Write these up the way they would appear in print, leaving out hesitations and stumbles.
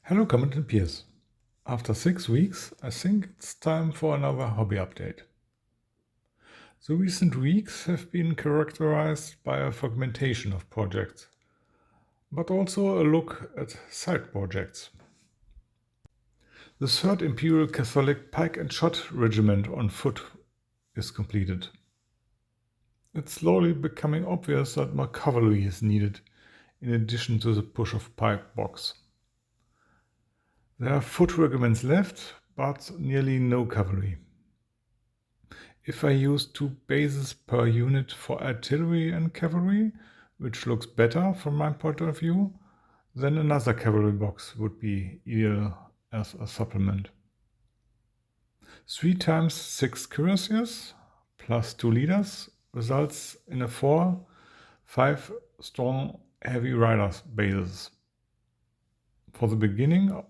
Hello, Comet and Peers. After 6 weeks, I think it's time for another hobby update. The recent weeks have been characterized by a fragmentation of projects, but also a look at side projects. The 3rd Imperial Catholic Pike and Shot Regiment on foot is completed. It's slowly becoming obvious that more cavalry is needed, in addition to the push of pike box. There are foot regiments left, but nearly no cavalry. If I use 2 bases per unit for artillery and cavalry, which looks better from my point of view, then another cavalry box would be ideal as a supplement. 3 times 6 cuirassiers plus 2 leaders results in a 4-5 strong heavy riders bases. For the beginning,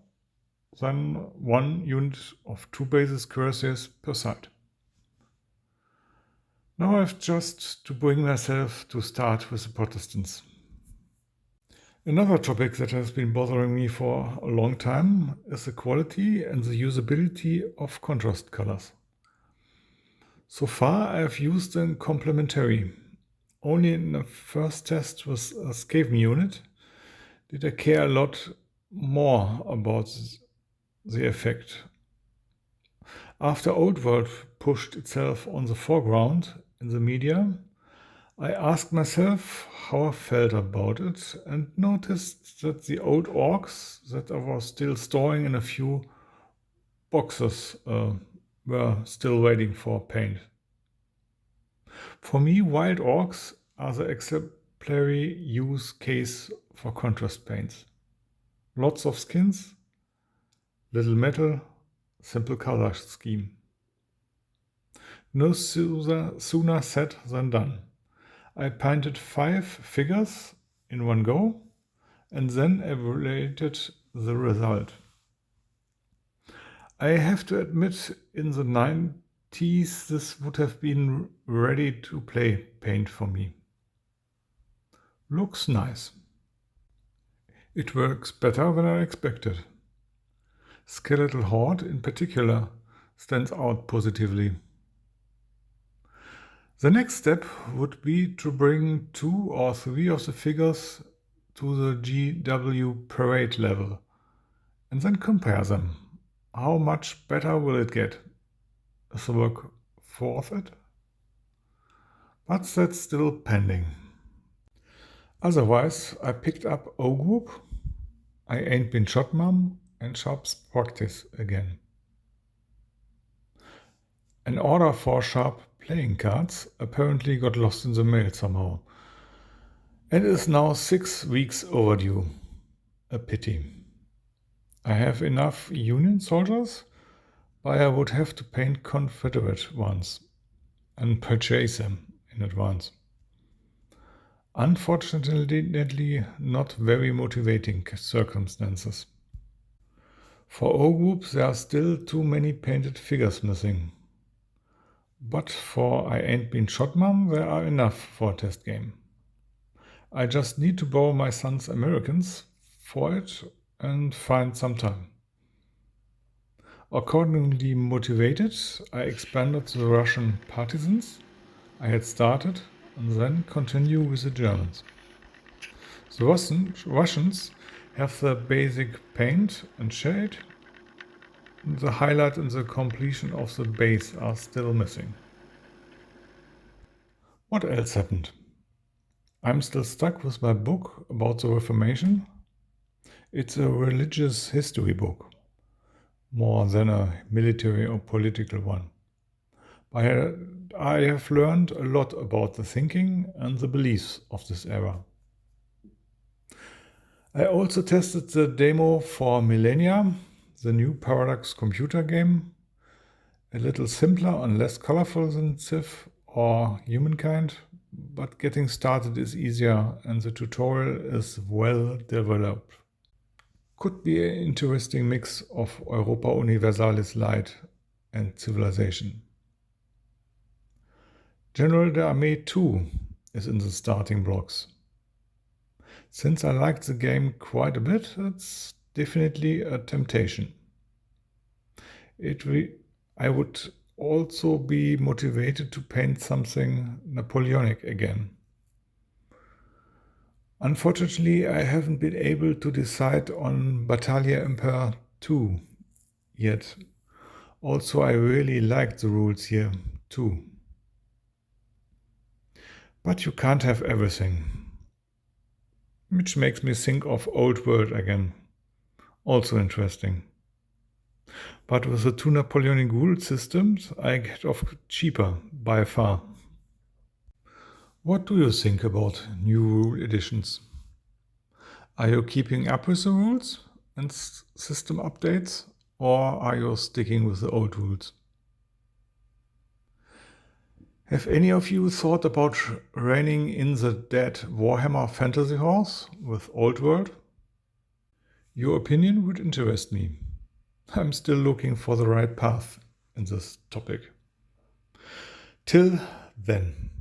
then 1 unit of 2 bases cuirassiers per side. Now I have just to bring myself to start with the Protestants. Another topic that has been bothering me for a long time is the quality and the usability of contrast colors. So far I have used them complementary. Only in the first test with a Skaven unit did I care a lot more about the effect. After Old World pushed itself on the foreground in the media, I asked myself how I felt about it and noticed that the old orcs that I was still storing in a few boxes were still waiting for paint. For me, wild orcs are the exemplary use case for contrast paints. Lots of skins, little metal, simple color scheme. No sooner said than done. I painted 5 figures in one go and then evaluated the result. I have to admit, in the 90s this would have been ready to play paint for me. Looks nice. It works better than I expected. Skeletal Horde in particular stands out positively. The next step would be to bring 2 or 3 of the figures to the GW parade level and then compare them. How much better will it get? Is the work worth it? But that's still pending. Otherwise, I picked up O Group, I Ain't Been Shot Mum, and Sharp's Practice again. An order for Sharp playing cards apparently got lost in the mail somehow and is now 6 weeks overdue. A pity. I have enough Union soldiers, but I would have to paint Confederate ones and purchase them in advance. Unfortunately, not very motivating circumstances. For O Group there are still too many painted figures missing. But for I Ain't Been Shot Mum there are enough for a test game. I just need to borrow my son's Americans for it and find some time. Accordingly motivated, I expanded the Russian partisans I had started and then continue with the Germans. The Russians have the basic paint and shade. The highlight and the completion of the base are still missing. What else happened? I'm still stuck with my book about the Reformation. It's a religious history book, more than a military or political one. I have learned a lot about the thinking and the beliefs of this era. I also tested the demo for Millennia, the new Paradox computer game. A little simpler and less colorful than Civ or Humankind, but getting started is easier and the tutorial is well developed. Could be an interesting mix of Europa Universalis Light and Civilization. General de Armee 2 is in the starting blocks. Since I liked the game quite a bit, it's definitely a temptation. I would also be motivated to paint something Napoleonic again. Unfortunately, I haven't been able to decide on Battaglia Emperor 2 yet. Also, I really like the rules here too. But you can't have everything. Which makes me think of Old World again. Also interesting. But with the two Napoleonic rule systems, I get off cheaper by far. What do you think about new rule editions? Are you keeping up with the rules and system updates, or are you sticking with the old rules? Have any of you thought about reining in the dead Warhammer Fantasy Horse with Old World? Your opinion would interest me. I'm still looking for the right path in this topic. Till then.